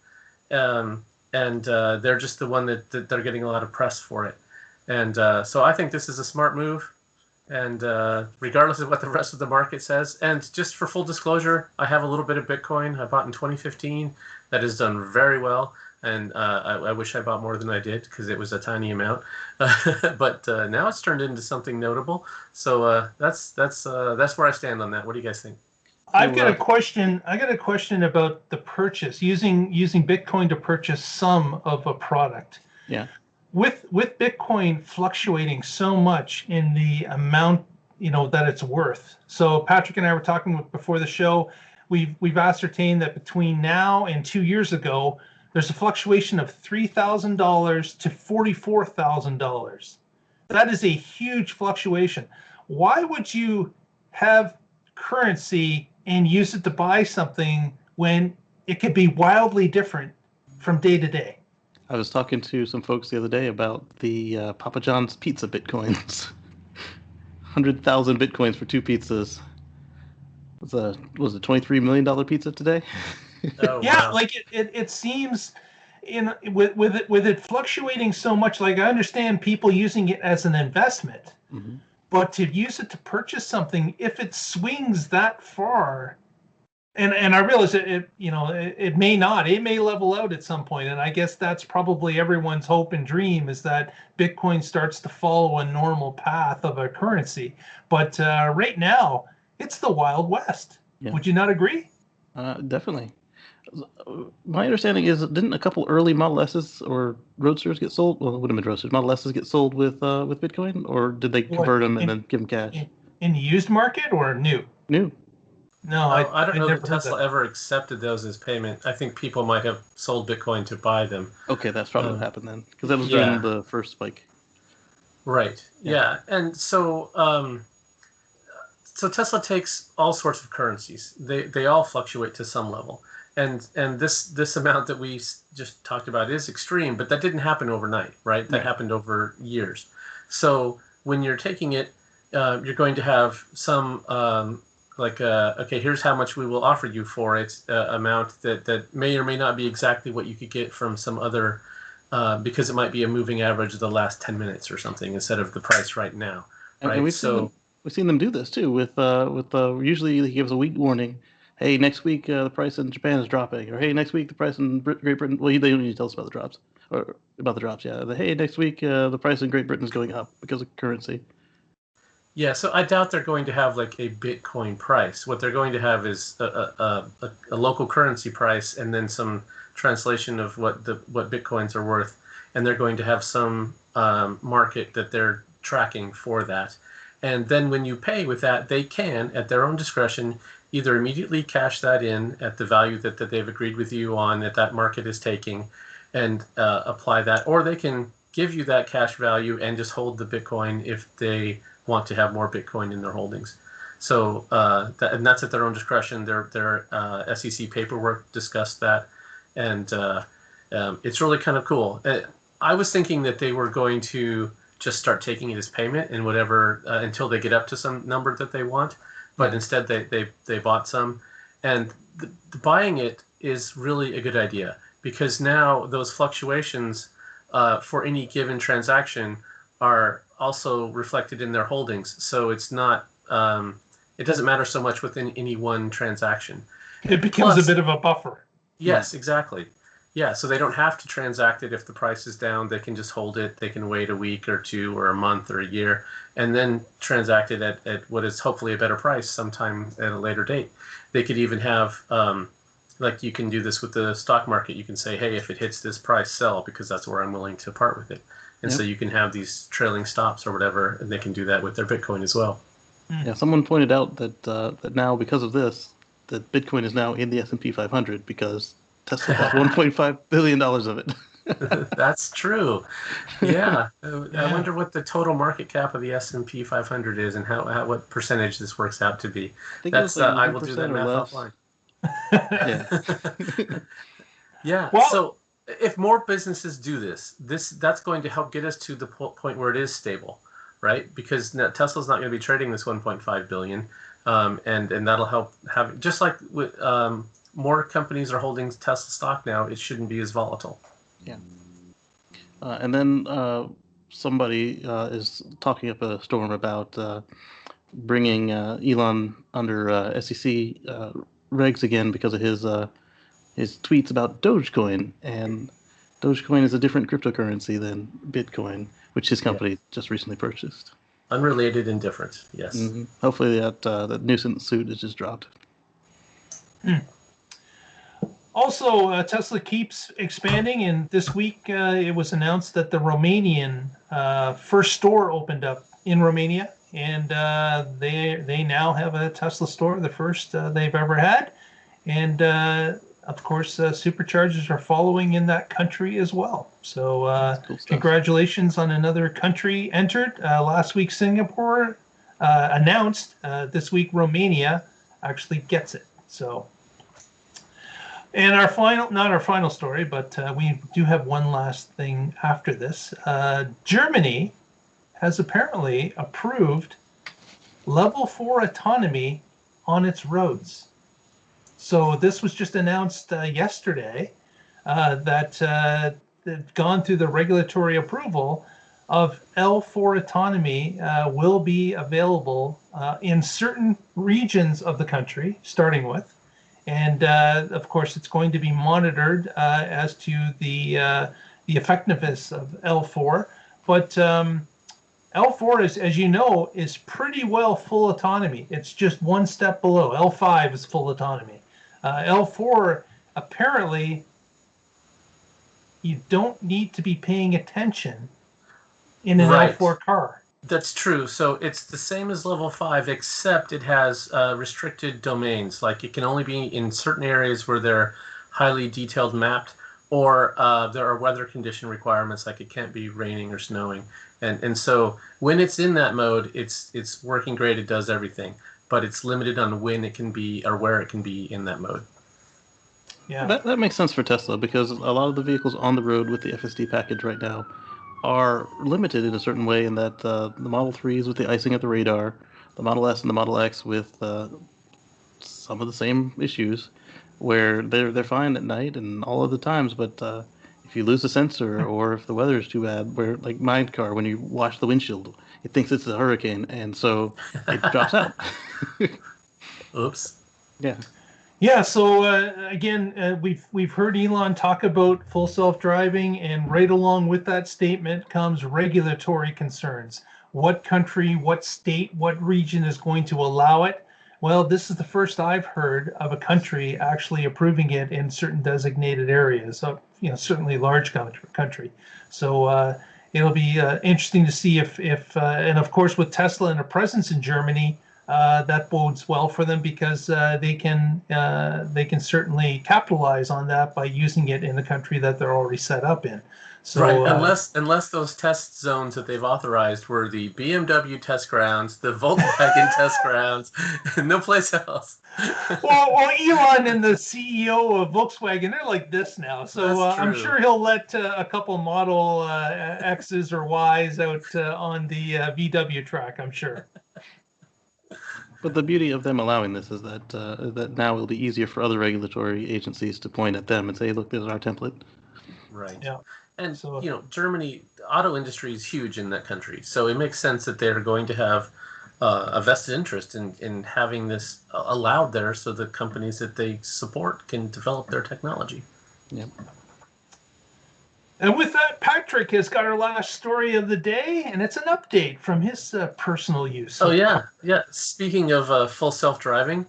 And they're just the one that they're getting a lot of press for it. And so I think this is a smart move. And regardless of what the rest of the market says, and just for full disclosure, I have a little bit of Bitcoin I bought in 2015 that has done very well. And I wish I bought more than I did because it was a tiny amount. But now it's turned into something notable. So that's where I stand on that. What do you guys think? I've got a question. I got a question about the purchase, using Bitcoin to purchase some of a product. Yeah. With Bitcoin fluctuating so much in the amount, that it's worth. So Patrick and I were talking before the show. We've ascertained that between now and 2 years ago, there's a fluctuation of $3,000 to $44,000. That is a huge fluctuation. Why would you have currency and use it to buy something when it could be wildly different from day to day? I was talking to some folks the other day about the Papa John's pizza bitcoins. 100,000 bitcoins for 2 pizzas. Was a $23 million pizza today? Oh, yeah, wow. like it seems with it fluctuating so much. Like, I understand people using it as an investment, but to use it to purchase something, if it swings that far, And I realize it may not. It may level out at some point, and I guess that's probably everyone's hope and dream is that Bitcoin starts to follow a normal path of a currency. But right now, it's the Wild West. Yeah. Would you not agree? Definitely. My understanding is, didn't a couple early Model S's or Roadsters get sold? Well, it would have been Roadsters. Model S's get sold with Bitcoin, or did they convert them and then give them cash? In the used market or new? New. No, I don't know that Tesla ever accepted those as payment. I think people might have sold Bitcoin to buy them. Okay, that's probably what happened then, because that was during the first spike. Right. Yeah. And so so Tesla takes all sorts of currencies. They all fluctuate to some level. And this amount that we just talked about is extreme, but that didn't happen overnight, right? That happened over years. So when you're taking it, you're going to have some okay, here's how much we will offer you for it, amount that may or may not be exactly what you could get from some other, because it might be a moving average of the last 10 minutes or something instead of the price right now. Right? And we've seen them do this too with usually he gives a week warning. Hey, next week the price in Japan is dropping, or hey, next week the price in Great Britain. Well, they don't need to tell us about the drops, or about the drops. Yeah, hey, next week the price in Great Britain is going up because of currency. Yeah, so I doubt they're going to have like a Bitcoin price. What they're going to have is a local currency price, and then some translation of what Bitcoins are worth, and they're going to have some market that they're tracking for that. And then when you pay with that, they can, at their own discretion, either immediately cash that in at the value that they've agreed with you on that market is taking, and apply that, or they can give you that cash value and just hold the Bitcoin if they want to have more Bitcoin in their holdings. So and that's at their own discretion. Their SEC paperwork discussed that, and it's really kind of cool. I was thinking that they were going to just start taking it as payment and whatever until they get up to some number that they want, but instead they bought some, and the buying it is really a good idea, because now those fluctuations for any given transaction are also reflected in their holdings. So it's not, it doesn't matter so much within any one transaction. It becomes a bit of a buffer. Yes, exactly. Yeah, so they don't have to transact it if the price is down. They can just hold it. They can wait a week or two or a month or a year and then transact it at what is hopefully a better price sometime at a later date. They could even have, like you can do this with the stock market. You can say, hey, if it hits this price, sell, because that's where I'm willing to part with it. And so you can have these trailing stops or whatever, and they can do that with their Bitcoin as well. Yeah, someone pointed out that now, because of this, that Bitcoin is now in the S&P 500 because Tesla bought $1.5 billion of it. That's true. Yeah. I wonder what the total market cap of the S&P 500 is and what percentage this works out to be. That's I will do that math offline. Yeah. Yeah. Well, so if more businesses do that's going to help get us to the point where it is stable, right? Because Tesla's not going to be trading this 1.5 billion, and that'll help have, just like with more companies are holding Tesla stock now, it shouldn't be as volatile. Yeah. And then somebody is talking up a storm about bringing Elon under SEC regs again because of his tweets about Dogecoin, and Dogecoin is a different cryptocurrency than Bitcoin, which his company just recently purchased. Unrelated and different, yes. Mm-hmm. Hopefully that nuisance suit is just dropped. Also, Tesla keeps expanding, and this week it was announced that the Romanian first store opened up in Romania, and they now have a Tesla store, the first they've ever had, and of course superchargers are following in that country as well. So cool, congratulations on another country entered. Last week Singapore announced, this week Romania actually gets it. So. And not our final story, but we do have one last thing after this. Germany has apparently approved level 4 autonomy on its roads. So this was just announced yesterday that they've gone through the regulatory approval of L4 autonomy will be available in certain regions of the country, starting with. And of course, it's going to be monitored as to the effectiveness of L4. But L4 is, as you know, is pretty well full autonomy. It's just one step below. L5 is full autonomy. L4, apparently, you don't need to be paying attention in an L4 car. That's true. So it's the same as level 5, except it has restricted domains. Like it can only be in certain areas where they're highly detailed mapped, or there are weather condition requirements, like it can't be raining or snowing. And so when it's in that mode, it's working great. It does everything, but it's limited on when it can be or where it can be in that mode. Yeah, that makes sense for Tesla, because a lot of the vehicles on the road with the FSD package right now are limited in a certain way, in that the Model 3s with the icing at the radar, the Model S and the Model X with some of the same issues, where they're fine at night and all of the times, but if you lose a sensor or if the weather is too bad, where like my car, when you wash the windshield, it thinks it's a hurricane, and so it drops out. Oops. Yeah. Yeah, so again, we've heard Elon talk about full self-driving, and right along with that statement comes regulatory concerns. What country, what state, what region is going to allow it? Well, this is the first I've heard of a country actually approving it in certain designated areas, of, certainly large country. So it'll be interesting to see if and of course with Tesla and a presence in Germany, that bodes well for them, because they can certainly capitalize on that by using it in the country that they're already set up in. So, right, unless those test zones that they've authorized were the BMW test grounds, the Volkswagen test grounds, no place else. well, Elon and the CEO of Volkswagen, they're like this now. So I'm sure he'll let a couple Model X's or Y's out on the VW track, I'm sure. But the beauty of them allowing this is that now it'll be easier for other regulatory agencies to point at them and say, look, there's our template. Right. Yeah. And, Germany, the auto industry is huge in that country. So it makes sense that they're going to have a vested interest in having this allowed there, so the companies that they support can develop their technology. Yep. And with that, Patrick has got our last story of the day, and it's an update from his personal use. Oh, yeah. Yeah. Speaking of full self-driving,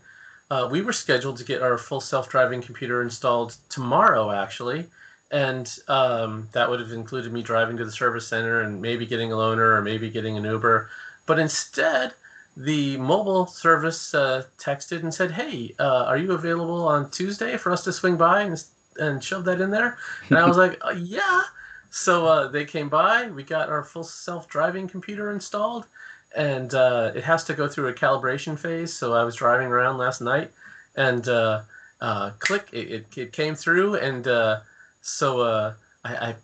we were scheduled to get our full self-driving computer installed tomorrow, actually. And that would have included me driving to the service center and maybe getting a loaner or maybe getting an Uber. But instead, the mobile service texted and said, hey, are you available on Tuesday for us to swing by and shove that in there? And I was like, yeah. So they came by. We got our full self-driving computer installed. And it has to go through a calibration phase. So I was driving around last night, and click, it came through. And so I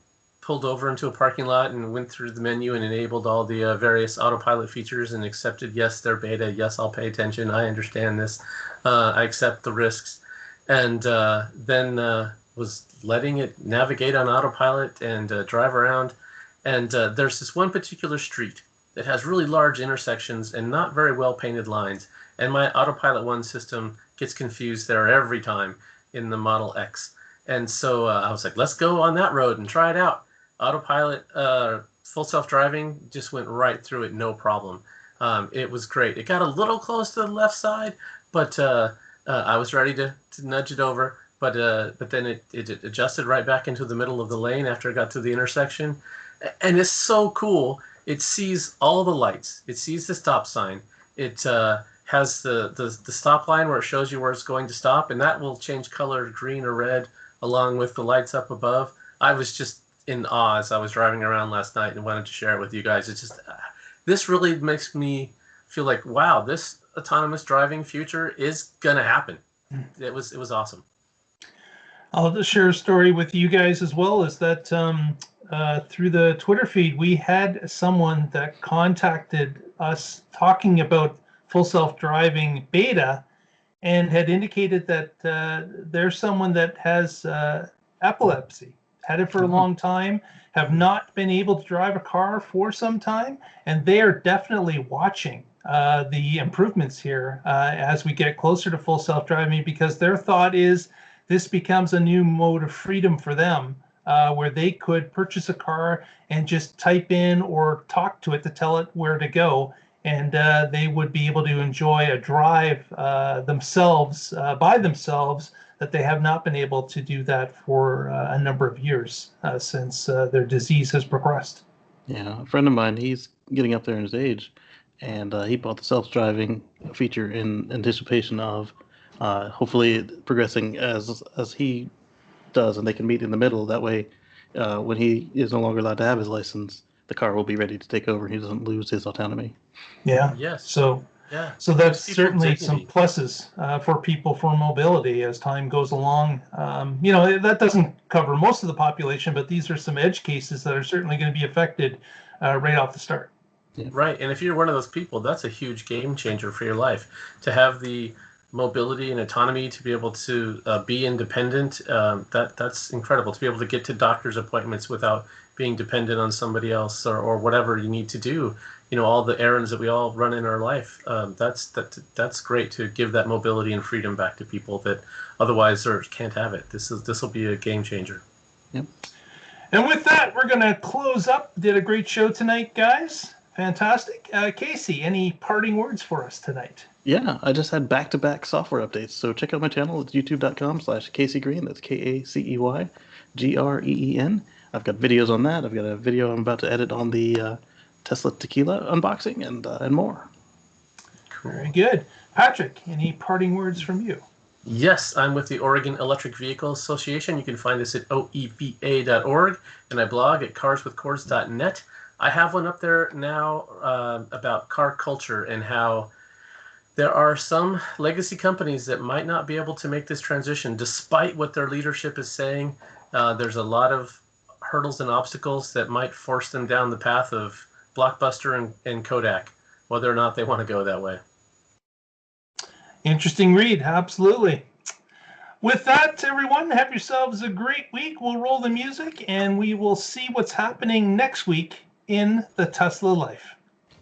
pulled over into a parking lot and went through the menu and enabled all the various autopilot features and accepted, yes, they're beta. Yes, I'll pay attention. I understand this. I accept the risks. And then was letting it navigate on autopilot and drive around. And there's this one particular street that has really large intersections and not very well painted lines. And my Autopilot 1 system gets confused there every time in the Model X. And so I was like, let's go on that road and try it out. Autopilot, full self-driving, just went right through it, no problem. It was great. It got a little close to the left side, but I was ready to nudge it over. But then it adjusted right back into the middle of the lane after it got to the intersection. And it's so cool. It sees all the lights. It sees the stop sign. It has the stop line where it shows you where it's going to stop, and that will change color green or red along with the lights up above. I was just in awe as I was driving around last night and wanted to share it with you guys. It's just, this really makes me feel like, wow, this autonomous driving future is going to happen. It was awesome. I'll just share a story with you guys as well, is that through the Twitter feed, we had someone that contacted us talking about full self-driving beta, and had indicated that there's someone that has epilepsy, had it for a long time, have not been able to drive a car for some time, and they are definitely watching the improvements here as we get closer to full self-driving, because their thought is this becomes a new mode of freedom for them, where they could purchase a car and just type in or talk to it to tell it where to go, and they would be able to enjoy a drive themselves, by themselves, that they have not been able to do that for a number of years since their disease has progressed. Yeah, a friend of mine, he's getting up there in his age, and he bought the self-driving feature in anticipation of hopefully progressing as he does, and they can meet in the middle. That way, when he is no longer allowed to have his license, the car will be ready to take over, and he doesn't lose his autonomy. Yeah. Yes. So that's certainly some pluses for people for mobility as time goes along. That doesn't cover most of the population, but these are some edge cases that are certainly going to be affected right off the start. Yeah. Right, and if you're one of those people, that's a huge game changer for your life. To have the mobility and autonomy to be able to be independent, that's incredible. To be able to get to doctor's appointments without being dependent on somebody else or whatever you need to do. All the errands that we all run in our life. That's great to give that mobility and freedom back to people that otherwise can't have it. This will be a game changer. Yep. And with that, we're going to close up. Did a great show tonight, guys. Fantastic. Casey, any parting words for us tonight? Yeah, I just had back-to-back software updates. So check out my channel. It's youtube.com/Casey Green. That's KACEYGREEN. I've got videos on that. I've got a video I'm about to edit on the Tesla tequila unboxing and more. Cool. Very good. Patrick, any parting words from you? Yes, I'm with the Oregon Electric Vehicle Association. You can find us at oeva.org, and I blog at carswithcords.net. I have one up there now about car culture and how there are some legacy companies that might not be able to make this transition despite what their leadership is saying. There's a lot of hurdles and obstacles that might force them down the path of Blockbuster and Kodak, whether or not they want to go that way. Interesting read, absolutely. With that, everyone, have yourselves a great week. We'll roll the music, and we will see what's happening next week in the Tesla life.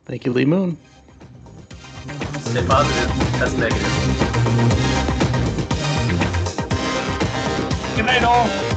Thank you, Lee Moon. Stay positive. That's negative. Good night, all.